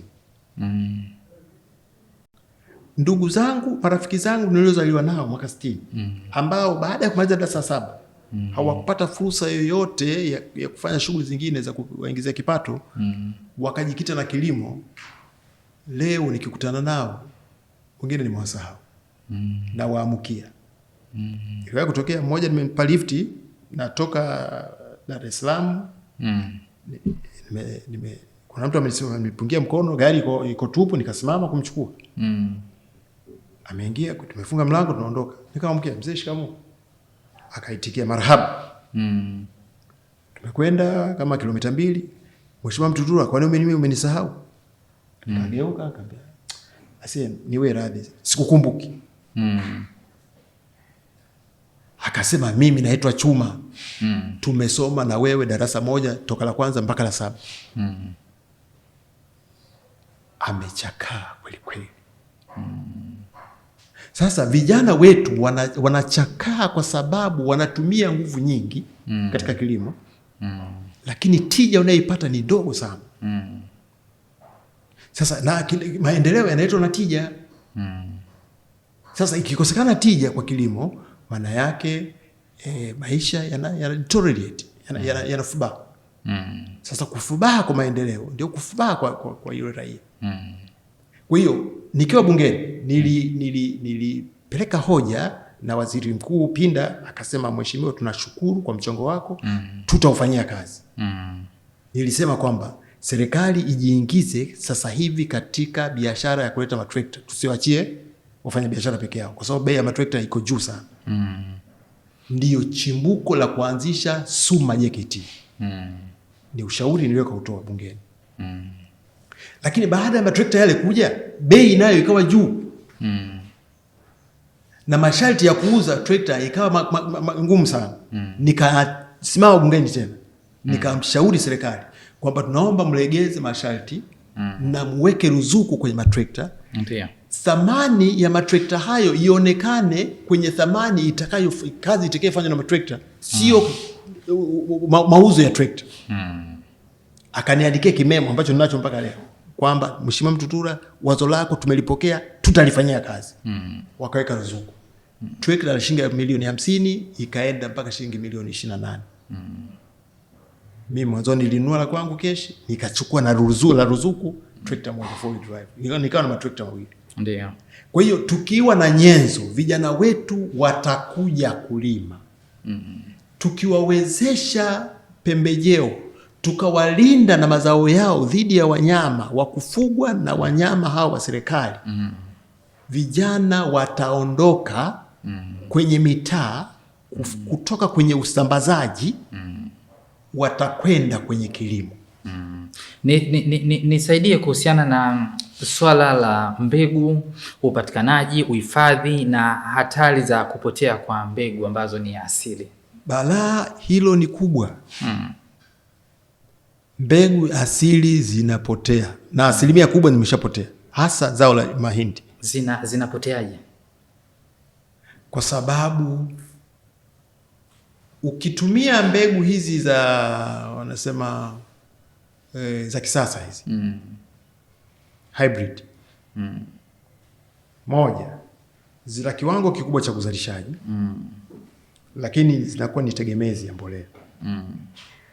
C: Ndugu zangu, marafiki zangu niliozaliwa nao mwaka 60, ambao baada ya kumaliza darasa 7 hawakupata fursa yoyote ya kufanya shughuli zingine za kuwaingizia kipato, wakajikita na kilimo. Leo nikikutana nao wengine nimewasahau na waamukia. Iliwahi kutokea mmoja, nimempa lifti natoka Dar es Salaam. Kuna mtu amenipungia mkono, gari iko tupu, nikasimama kumchukua. Ameingia, tumefunga mlango, tunaondoka. Nikamwambia, mzee shikamoo. Akaitikia marhaba. Tumekwenda kama kilomita 2. Mheshimiwa Mtutula, kwa nini umenisahau? Akageuka akamwambia, "Asiye niwe radhi, sikukumbuki." Akasema mimi naitwa Chuma. Tumesoma na wewe darasa moja toka la kwanza mpaka la 7. Amechakaa kweli kweli. Sasa vijana wetu wanachakaa kwa sababu wanatumia nguvu nyingi katika kilimo, lakini tija unayoipata ni ndogo sana. Sasa na maendeleo yanaletwa na tija. Sasa ikikosekana tija kwa kilimo, maana yake maisha yana deteriorate, yanafubaa. Sasa kufubaa kwa maendeleo ndio kufubaa kwa yule raia. Kwa hiyo nikiwa bungeni nilipeleka hoja na Waziri Mkuu Pinda, akasema mheshimiwa, tunashukuru kwa mchango wako, tutaufanyia kazi. Nilisema kwamba serikali ijiingize sasa hivi katika biashara ya kuleta matrekta, tusiwachie wafanya biashara peke yao, kwa sababu bei ya matrekta iko juu sana. Ndiyo chimbuko la kuanzisha SUMA JKT. Ni ushauri niliweka kutoa bungeni. Lakini baada ya matrekta yale kuja, bei nayo ikawa juu. Na masharti ya kuuza trekta ikawa ngumu sana. Nikasimama bungeni tena. Nikamshauri serikali kwamba tunaomba mlegeze masharti na muweke ruzuku kwenye matrekta. Thamani ya matrekta hayo ionekane kwenye thamani kazi itakayofanywa na matrekta, sio mauzo ya trekta. Akaniandikia kimemo ambacho ninacho mpaka leo kwamba Mheshimiwa Mtutura, wazo lako tumelipokea, tutalifanyia kazi. Wakaweka ruzuku. Trekta la shilingi milioni 50 ikaenda mpaka shilingi milioni 28. Mimi mwanzo nilinunua la kwangu keshi, nikachukua na ruzuku trekta moja full drive. Nikawa na matrekta mawili.
B: Ndio.
C: Kwa hiyo tukiwa na nyenzo, vijana wetu watakuja kulima. Tukiwawezesha pembejeo, tukawalinda na mazao yao dhidi ya wanyama wa kufugwa na wanyama hao wa serikali, vijana wataondoka kwenye mitaa, kutoka kwenye usambazaji, watakwenda kwenye kilimo.
B: Nisaidie kuhusiana na swala la mbegu, upatikanaji, uhifadhi na hatari za kupotea kwa mbegu ambazo ni asili.
C: Balaa hilo ni kubwa. Mbegu asili zinapotea na asilimia kubwa zimeshapotea, hasa zao la mahindi.
B: Zinapoteaje?
C: Kwa sababu ukitumia mbegu hizi za wanasema za kisasa hizi hybrid, moja, zina kiwango kikubwa cha uzalishaji, lakini zinakuwa ni tegemezi ya mbolea.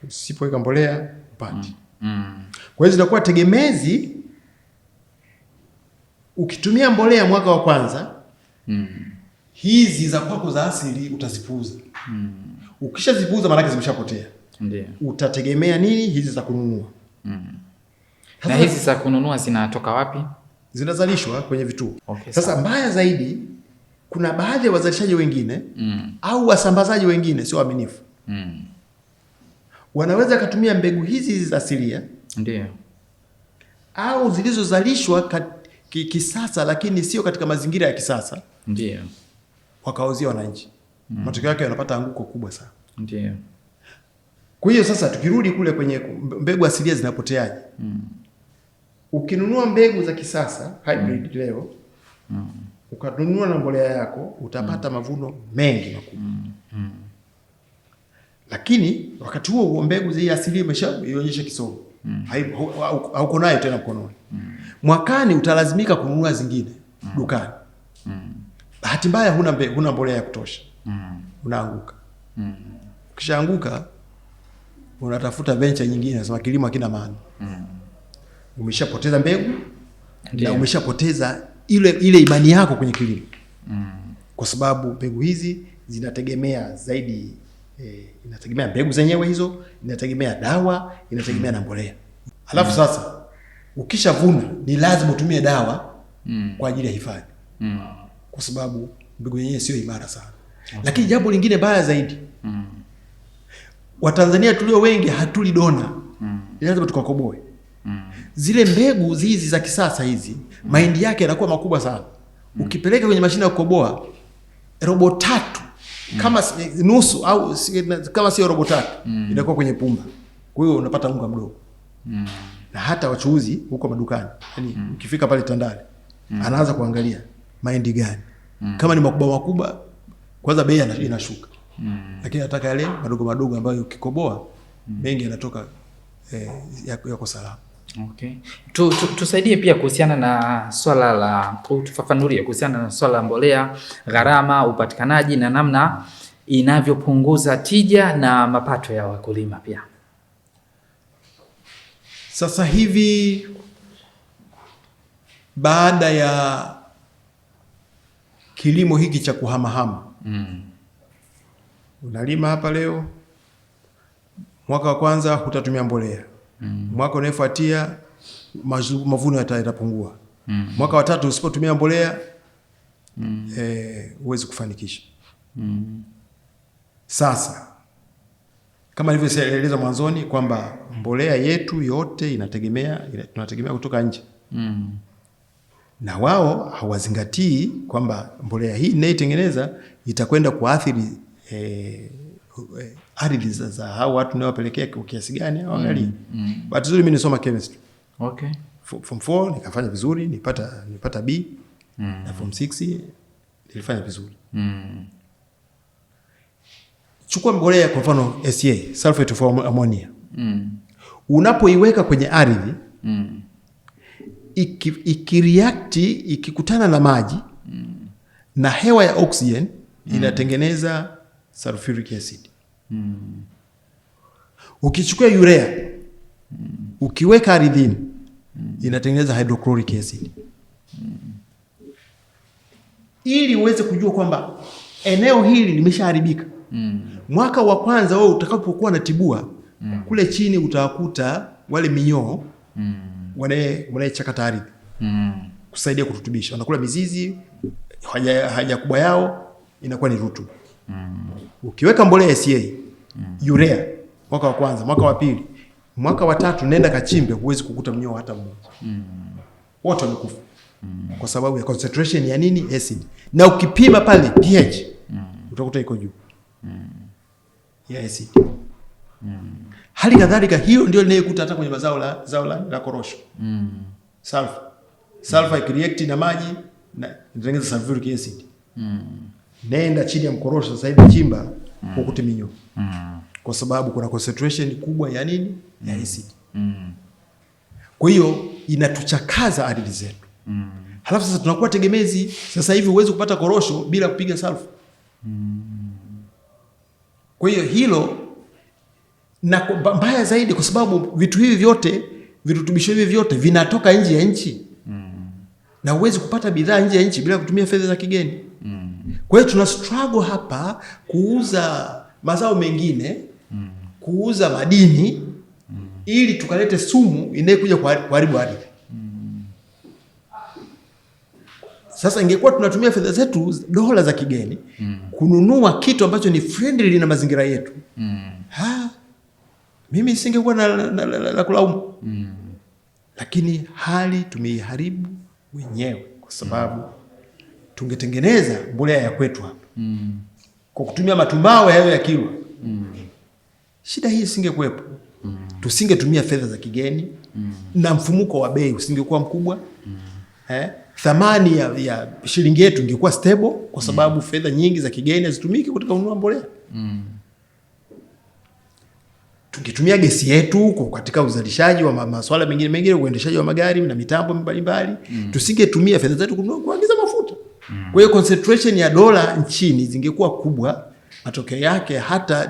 C: Usipoweka mbolea upati. Kwa hiyo zinakuwa tegemezi. Ukitumia mbolea mwaka wa kwanza, hizi za kwako za asili utazipuuza. Ukishazipuuza maana yake zimeshapotea.
B: Ndio.
C: Utategemea nini? Hizi za kununua.
B: Na hizi za kununua zinatoka wapi?
C: Zinazalishwa kwenye vituo.
B: Okay,
C: sasa mbaya zaidi, kuna baadhi ya wazalishaji wengine au wasambazaji wengine sio waaminifu. Wanaweza kutumia mbegu hizi za asilia, ndio, au zilizozalishwa kisasa lakini sio katika mazingira ya kisasa, ndio, wakauzia wananchi. Matokeo yake yanapata anguko kubwa sana. Ndio. Kwa hiyo sasa tukirudi kule kwenye mbegu asilia zinapoteaje? Ukinunua mbegu za kisasa hybrid leo, ukanunua na mbolea yako, utapata mavuno mengi makubwa. Lakini wakati huo mbegu za asili imeshaonyesha kisogo. Hauko nayo tena mkononi. Mwakani utalazimika kununua zingine dukani. Bahati mbaya huna mbolea ya kutosha. Unaanguka. Ukishaanguka unatafuta venture nyingine, nasema kilimo hakina maana. Umeshapoteza mbegu na umeshapoteza ile imani yako kwenye kilimo. Kwa sababu mbegu hizi zinategemea zaidi inategemea mbegu zenyewe hizo, inategemea dawa, inategemea na mbolea. Alafu sasa ukishavuna ni lazima utumie dawa kwa ajili ya hifadhi. Kwa sababu mbegu yenyewe sio imara sana. Lakini jambo lingine baya zaidi, Watanzania tulio wengi hatuli dona. Lazima tukakoboe. Zile mbegu hizi za kisasa hizi, mahindi yake yanakuwa makubwa sana. Ukipeleka kwenye mashine ya kukoboa, robo 3 kama nusu au kama sio robo tatu inakuwa kwenye pumba. Kwa hiyo unapata unga mdogo. Na hata wachuuzi huko madukani, yani ukifika pale Tandale anaanza kuangalia mahindi gani. Kama ni makubwa kwanza bei inashuka. Lakini nataka yale madogo ambayo ukikoboa mengi yanatoka yako salama.
B: Okay. Tusaidie pia kuhusiana na swala la tufafanulie kuhusiana na swala la mbolea, gharama, upatikanaji na namna inavyopunguza tija na mapato ya wakulima pia.
C: Sasa hivi baada ya kilimo hiki cha kuhamahama, unalima hapa leo, mwaka wa kwanza hutatumia mbolea. Mwaka unaofuatia mavuno yatapungua. Mwaka wa tatu usipotumia mbolea huwezi kufanikisha. Sasa kama nilivyoeleza mwanzoni kwamba mbolea yetu yote tunategemea kutoka nje. Na wao hawazingatii kwamba mbolea hii inayotengeneza itakwenda kuathiri ardhi za hao watu nawapelekea kwa kiasi gani au angalia. But mimi nisoma chemistry.
B: Okay.
C: Form 4 nikafanya vizuri, nipata B. Na form 6 nilifanya vizuri. Chukua mbolea kwa mfano SA, sulfate of ammonia. Unapoiweka kwenye ardhi, ikikutana na maji na hewa ya oxygen inatengeneza sulfuric acid. Ukichukua urea ukiweka ardhini inatengeneza hydrochloric acid. Ili uweze kujua kwamba eneo hili limeshaharibika. Mwaka wa kwanza wewe utakapokuwa natibua kule chini utawakuta wale minyoo wanayechakata ardhi kusaidia kurutubisha. Wanakula mizizi, haja kubwa yao inakuwa ni rutuba. Ukiweka mbolea SA, urea mwaka wa kwanza, mwaka wa pili, mwaka wa tatu nenda kachimbe, huwezi kukuta mnyoo hata mmoja. Wote wamekufa. Kwa sababu ya concentration ya nini? Acid. Na ukipima pale pH utakuta iko juu ya acid. Hali kadhalika hiyo ndio inayokuta hata kwenye zao la korosho. Sulfur ikireact na maji na inatengeneza sulfuric acid. Nenda chini ya mkorosho sasa hivi chimba ukute minyoo. Kwa sababu kuna concentration kubwa ya nini? Ya acid. Kwa hiyo inatuchakaza ardhi zetu. Halafu sasa tunakuwa tegemezi. Sasa hivi huwezi kupata korosho bila kupiga sulfur. Kwa hiyo hilo, na mbaya zaidi kwa sababu vitu hivi vyote, virutubisho hivi vyote vinatoka nje ya nchi. Na huwezi kupata bidhaa nje ya nchi bila kutumia fedha za kigeni. Kwa hiyo tuna struggle hapa kuuza mazao mengine, kuuza madini ili tukalete sumu inayokuja kuharibu ardhi. Sasa ingekuwa tunatumia fedha zetu dola za kigeni kununua kitu ambacho ni friendly na mazingira yetu. Mimi singekuwa na kulaumu. Lakini hali tumeiharibu wenyewe kwa sababu tungetengeneza mbolea ya kwetu hapa. Kwa kutumia matumbao hayo ya Kilwa. Shida hii singekuwepo. Tusingetumia fedha za kigeni na mfumuko wa bei usingekuwa mkubwa. Thamani ya shilingi yetu ingekuwa stable kwa sababu fedha nyingi za kigeni hazitumiki katika kununua mbolea. Tungetumia gesi yetu katika uzalishaji wa masuala mengine, uendeshaji wa magari na mitambo mbalimbali. Tusingetumia fedha zetu kuagiza mafuta. Kwa hiyo concentration ya dola nchini zingekuwa kubwa, matokeo yake hata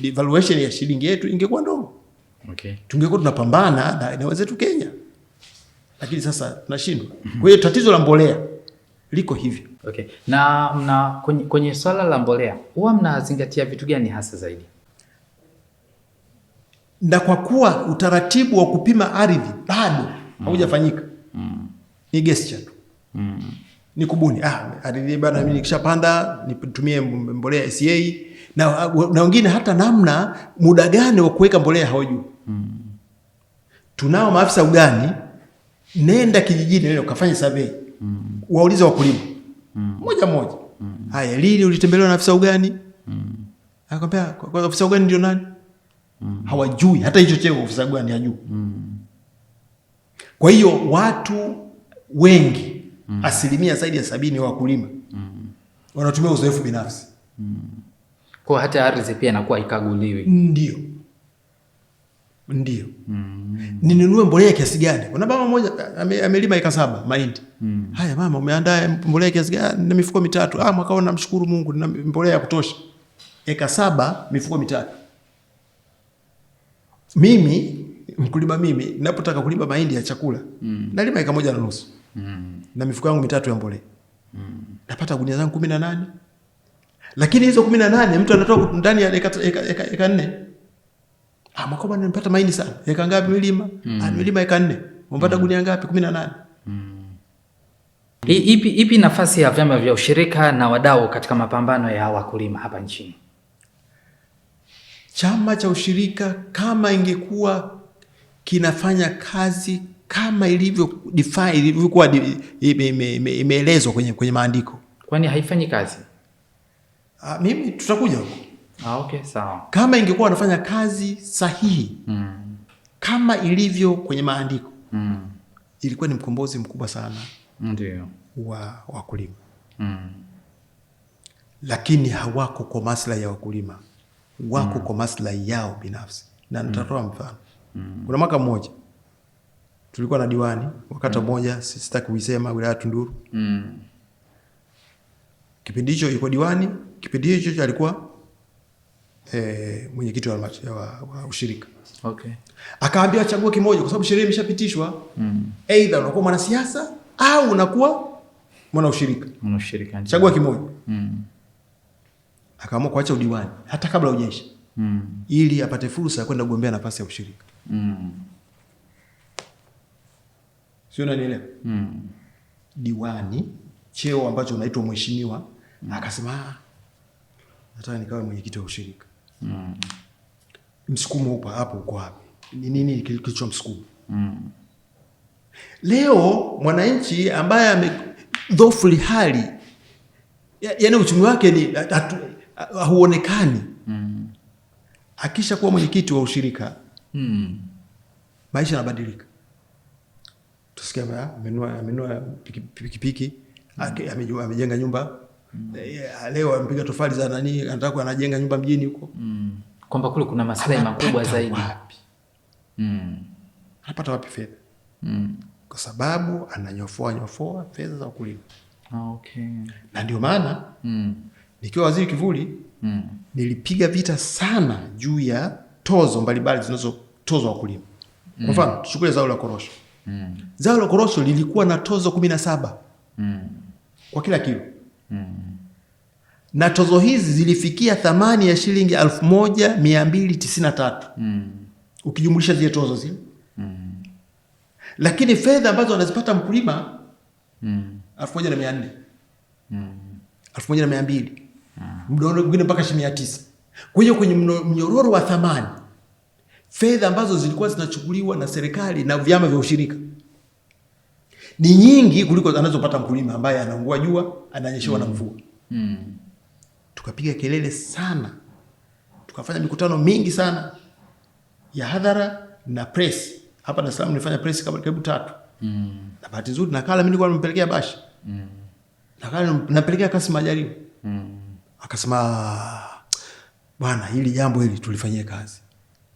C: devaluation ya shilingi yetu ingekuwa ndogo.
B: Okay.
C: Tungekuwa tunapambana na wenzetu Kenya. Lakini sasa tunashindwa. Kwa hiyo tatizo la mbolea liko hivyo.
B: Okay. Na kwenye swala la mbolea huwa mnazingatia vitu gani hasa zaidi?
C: Na kwa kuwa utaratibu wa kupima ardhi bado haujafanyika. Ni gesture tu. Ni kubuni. Ardhi bana, mimi nikishapanda nitumie mbolea SA, na wengine hata namna muda gani wa kuweka mbolea hawajui. Tunao maafisa ugani, nenda kijijini leo kafanya survey. Waulize wakulima. Moja. Haya, lini ulitembelewa na afisa ugani? Akakwambia kwa ofisa ugani ndio nani? Hawajui hata hicho cheo ofisa ugani hajui. Kwa hiyo watu wengi asilimia zaidi ya 70 wa wakulima wanatumia uzoefu binafsi.
B: Kwa hata ardhi pia inakuwa ikaguliwi.
C: Ndio. Ninunue mbolea kiasi gani? Kuna mama mmoja amelima eka 7 mahindi. Haya mama, umeandaa mbolea kiasi gani? Na mifuko 3. Mwaka huu namshukuru Mungu na mbolea ya kutosha. Eka 7 mifuko 3. Mimi mkulima, mimi ninapotaka kulima mahindi ya chakula nalima eka 1.5 na mifuko yangu 3 ya mbolea. Napata gunia zangu 18. Lakini hizo 18 mtu anatoa ndani ya eka 4. Mwaka bwana nimepata mahindi sana. Eka ngapi milima? Milima eka 4. Umepata gunia ngapi? 18.
B: Ipi nafasi ya vyama vya ushirika na wadau katika mapambano ya wakulima hapa nchini?
C: Chama cha ushirika kama ingekuwa kinafanya kazi kama ilivyokuwa imeelezwa kwenye maandiko.
B: Kwani haifanyi kazi?
C: Mimi tutakuja huko.
B: Okay, sawa.
C: Kama ingekuwa wanafanya kazi sahihi kama ilivyo kwenye maandiko, ilikuwa ni mkombozi mkubwa sana wa wakulima. Lakini hawako kwa maslahi ya wakulima, wako kwa maslahi yao binafsi. Na nitatoa mfano. Kuna mwaka mmoja tulikuwa na diwani wakati mmoja, sitaki kuisema, wilaya Tunduru. Kipindi hicho yuko diwani, kipindi hicho alikuwa mwenyekiti wa ushirika.
B: Okay.
C: Akaambia chaguo kimoja kwa sababu sheria imeshapitishwa. Either unakuwa mwanasiasa au unakuwa mwana ushirika. Chagua kimoja. Akaamua kuacha udiwani hata kabla hujaisha. Ili apate fursa ya kwenda kugombea nafasi ya ushirika. Sio, unanielewa? Diwani, cheo ambacho unaitwa mheshimiwa, akasema nataka nikawe mwenyekiti wa ushirika. Msukumo uko wapi? Ni nini kilichomsukuma? Leo mwananchi ambaye amedhofuli hali, yaani uchumi wake ni hauonekani, akisha kuwa mwenyekiti wa ushirika, maisha yanabadilika. Tusikia amenunua pikipiki, amejenga nyumba. Leo amepiga tofali za nani, anataka anajenga nyumba mjini huko.
B: Kwamba kule kuna maslahi makubwa zaidi.
C: Anapata wapi fedha? Kwa sababu ananyofoa fedha za wakulima.
B: Okay. Na
C: ndio maana nikiwa waziri kivuli nilipiga vita sana juu ya tozo mbalimbali zinazotozwa wakulima. Kwa mfano, tuchukue zao la korosho. Zao la korosho lilikuwa na tozo 17 kwa kila kilo. Na tozo hizi zilifikia thamani ya shilingi 1293. Ukijumlisha zile tozo zile. Lakini fedha ambazo anazipata mkulima 1400. 1200. Mdono mwingine mpaka 900. Kwa hiyo kwenye mnyororo wa thamani, fedha ambazo zilikuwa zinachukuliwa na serikali na vyama vya ushirika ni nyingi kuliko anazopata mkulima ambaye anaungua jua, ananyeshewa na mvua. Tukapiga kelele sana. Tukafanya mikutano mingi sana ya hadhara na press. Hapa Dar es Salaam nilifanya press karibu 3. Na bahati nzuri nakala mimi nilikuwa nimempelekea Bashe. Nakala napelekea Kassim Majaliwa. Akasema, bwana, hili jambo hili tulifanyia kazi.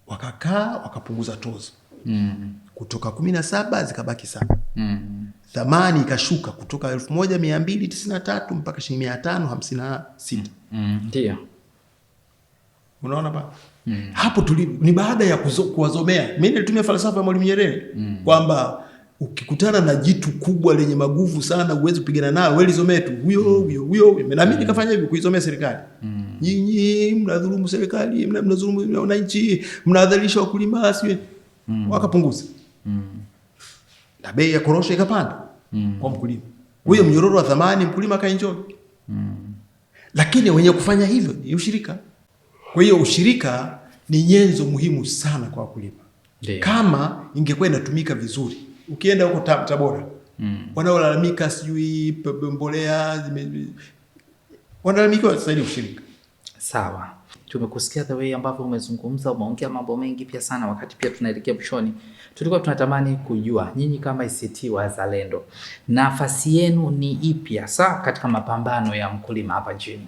C: Wakakaa wakapunguza tozo. Kutoka 17 zikabaki 7. Thamani ikashuka kutoka 1293 mpaka 556.
B: Ndio.
C: Unaona ba? Hapo ni baada ya kuwazomea. Mimi nilitumia falsafa ya Mwalimu Nyerere kwamba ukikutana na jitu kubwa lenye maguvu sana uweze kupigana nao, wewe lizomee tu huyo. Na mimi nikafanya hivyo, kuizomea serikali. Nyinyi mnadhulumu serikali, mnadhulumu wananchi, mnadhalilisha wakulima, sio? Wakapunguza. Na bei ya korosho ikapanda kwa mkulima. Huyo mnyororo wa thamani mkulima akaenjoy. Lakini wenye kufanya hivyo ni ushirika. Kwa hiyo ushirika ni nyenzo muhimu sana kwa wakulima. Kama ingekuwa inatumika vizuri. Ukienda huko Tabora, wanaolalamika sijui mbolea wanalalamika zaidi ushirika.
B: Sawa. tumekusikia the way ambavyo umezungumza, umeongea mambo mengi pia sana. Wakati pia tunaelekea mwishoni, tulikuwa tunatamani kujua nyinyi kama ACT Wazalendo, nafasi yenu ni ipi hasa katika mapambano ya mkulima hapa nchini?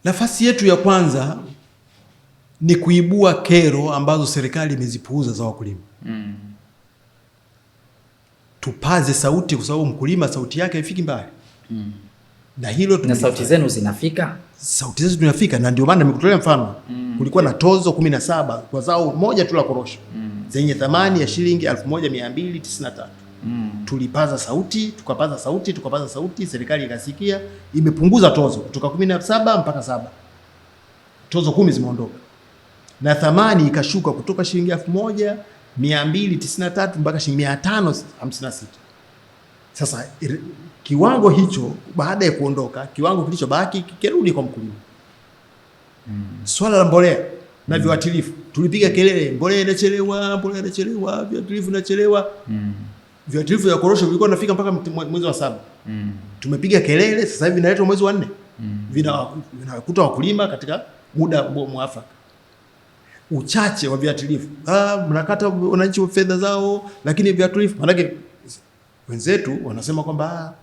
C: Nafasi yetu ya kwanza ni kuibua kero ambazo serikali imezipuuza za wakulima. Tupaze sauti, kwa sababu mkulima sauti yake haifiki mbali. Na hilo
B: na sauti zenu zinafika?
C: Sauti zetu zinafika, na ndio maana nimekutolea mfano. Kulikuwa na tozo 17 kwa zao moja tu la korosho zenye thamani ya shilingi 1293. Tulipaza sauti, tukapaza sauti, serikali ikasikia, imepunguza tozo kutoka 17 mpaka 7. Tozo 10 zimeondoka. Na thamani ikashuka kutoka shilingi 1293 mpaka shilingi 556. Sasa kiwango hicho baada ya kuondoka, kiwango kilichobaki kirudi kwa mkulima. Swala la mbolea na viuatilifu, tulipiga kelele, mbolea inachelewa, viuatilifu inachelewa. Viuatilifu vya korosho vilikuwa vinafika mpaka mwezi wa 7. Tumepiga kelele, sasa hivi vinaletwa mwezi wa 4. Vinakuta wakulima katika muda mwafaka. Uchache wa viuatilifu, mnakata wananchi fedha zao, lakini viuatilifu, maana wenzetu wanasema kwamba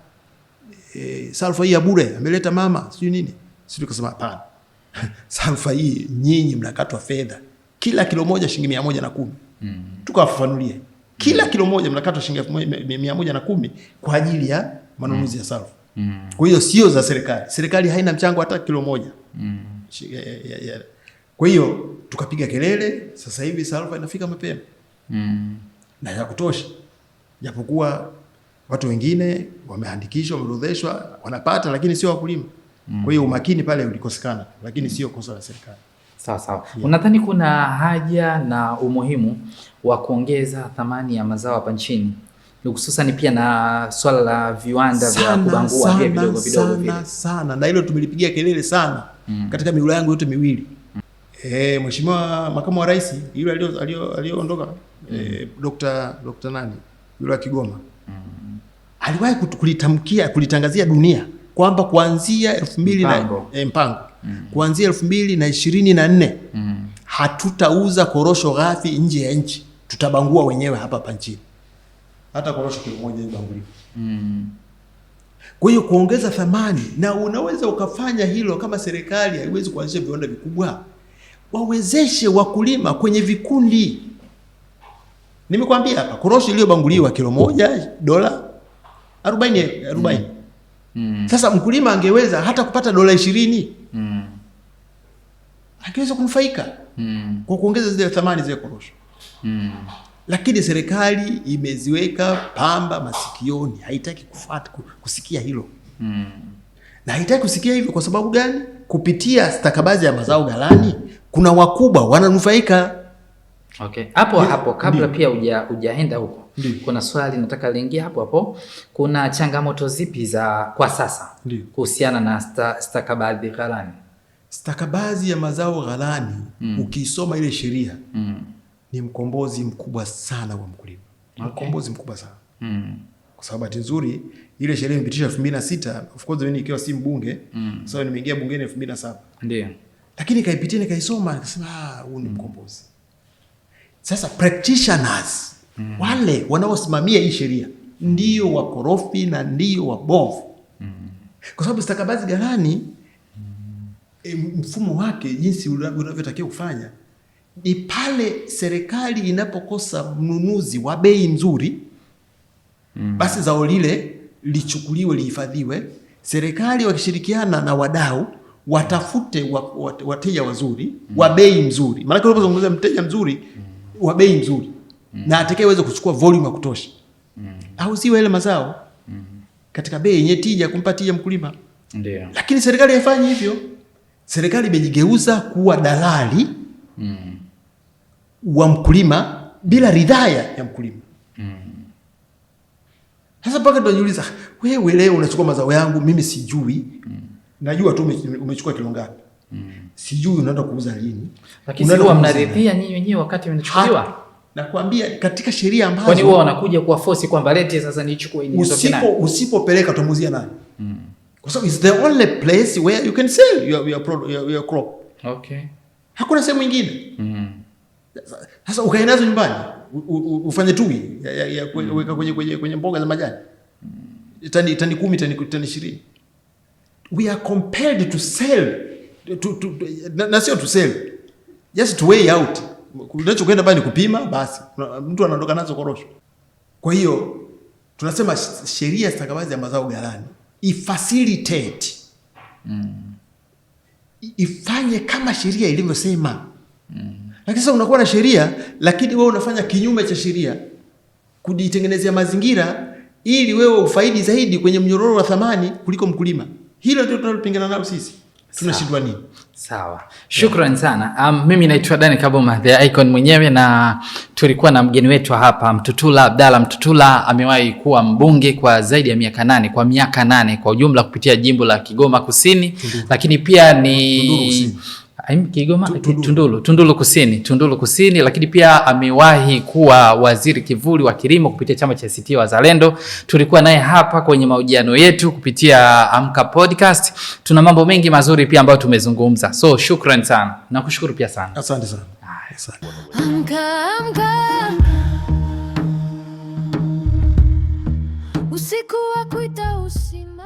C: salfa hii ya bure ameleta mama sio nini. Sisi tukasema hapana. Salfa hii nyinyi mnakatwa fedha. Kila kilo moja shilingi 110. Tukawafafanulia. Kila kilo moja mnakatwa shilingi 110 kwa ajili ya manunuzi ya salfa. Kwa hiyo sio za serikali. Serikali haina mchango hata kilo moja. Kwa hiyo tukapiga kelele, sasa hivi salfa inafika mapema. Na ya kutosha. Japokuwa watu wengine wameandikishwa, wameorodheshwa, wanapata, lakini sio wakulima. Kwa hiyo umakini pale ulikosekana, lakini sio kosa la serikali.
B: Sawa sawa. Unadhani kuna haja na umuhimu wa kuongeza thamani ya mazao hapa nchini, hususan pia na swala la viwanda vya kubangua vile vidogo vile?
C: Sana. Na hilo tumelipigia kelele sana katika wilaya yangu yote miwili. Mheshimiwa Makamu wa Rais yule alioondoka, Dr. nani? Yule wa Kigoma. Aliwahi kulitangazia dunia kwamba kuanzia 2000 mpango kuanzia 2024 hatutauza korosho ghafi nje ya nchi, tutabangua wenyewe hapa nchini. Hata korosho kilo moja ibanguliwe. Kwa hiyo kuongeza thamani, na unaweza ukafanya hilo kama serikali haiwezi kuanzisha viwanda vikubwa, wawezeshe wakulima kwenye vikundi. Nimekwambia hapa korosho iliyobanguliwa kilo moja dola 40. Sasa mkulima angeweza hata kupata dola 20. Angeweza kunufaika kwa kuongeza zile thamani zile korosho. Lakini serikali imeziweka pamba masikioni, haitaki kufuata kusikia hilo. Na haitaki kusikia hivyo kwa sababu gani? Kupitia stakabadhi ya mazao ghalani kuna wakubwa wananufaika.
B: Okay. Hapo kabla pia hujaenda huko. Kuna swali nataka liingie hapo. Kuna changamoto zipi za kwa sasa kuhusiana na stakabadhi ghalani? Stakabadhi ya mazao ghalani, ukisoma ile sheria ni mkombozi mkubwa sana wa mkulima. Mkombozi mkubwa sana. Kwa sababu bahati nzuri ile sheria imepitishwa 2006, of course mimi nikiwa si mbunge, sasa nimeingia bungeni 2007. Ndio. Lakini kaipitia nikaisoma nikasema huu ni mkombozi. Sasa practitioners wale wanaosimamia hii sheria ndio wakorofi na ndio wabovu. Kwa sababu stakabadhi ghalani mfumo wake jinsi unavyotakiwa kufanya ni pale serikali inapokosa mnunuzi wa bei nzuri, basi zao lile lichukuliwe, lihifadhiwe. Serikali wakishirikiana na wadau watafute wateja wazuri wa bei nzuri. Maana unapozungumzia mteja mzuri wa bei nzuri na atakayeweza kuchukua volume ya kutosha, au siwe ile mazao katika bei yenye tija, kumpa tija mkulima. Ndio. Lakini serikali haifanyi hivyo. Serikali imejigeuza kuwa dalali wa mkulima bila ridhaa ya mkulima. Sasa mpaka tunajiuliza, wewe leo unachukua mazao yangu mimi sijui. Najua tu umechukua kilo ngapi. Sijui unaenda kuuza lini. Lakini sio mnaridhia nyinyi wenyewe wakati mnachukuliwa. Nakwambia katika sheria ambazo kwani wao wanakuja kuwa force kwamba lete sasa nichukue hili hizo kina. Usipopeleka utamuuzia nani? Kwa sababu it's the only place where you can sell your crop. Okay.
C: Hakuna sehemu nyingine. Sasa ukae nazo nyumbani, ufanye tui ya kuweka kwenye mboga za majani. Tani 10, tani 20. We are compelled to sell na sio to sell. Just to weigh out. Unachokwenda bali kupima basi. Mtu anaondoka nazo korosho. Kwa hiyo tunasema sheria stakabadhi ya mazao ghalani ifacilitate. Ifanye kama sheria ilivyosema. Lakini sasa unakuwa na sheria lakini wewe unafanya kinyume cha sheria kujitengenezea mazingira ili wewe ufaidi zaidi kwenye mnyororo wa thamani kuliko mkulima. Hilo ndio tunalopingana nalo sisi. Tunashindwa nini?
B: Sawa. Shukrani sana. Mimi naitwa Dani Kaboma, the icon mwenyewe, na tulikuwa na mgeni wetu hapa Mtutula Abdalla Mtutula. Amewahi kuwa mbunge kwa zaidi ya miaka 8 kwa ujumla kupitia jimbo la Kigoma Kusini. Lakini pia ni Tunduru Kusini, lakini pia amewahi kuwa waziri kivuli wa kilimo kupitia chama cha ACT Wazalendo. Tulikuwa naye hapa kwenye mahojiano yetu kupitia Amka Podcast. Tuna mambo mengi mazuri pia ambayo tumezungumza. So shukrani sana. Nakushukuru pia sana.
C: Asante sana. Asante.
A: Amka. Usiku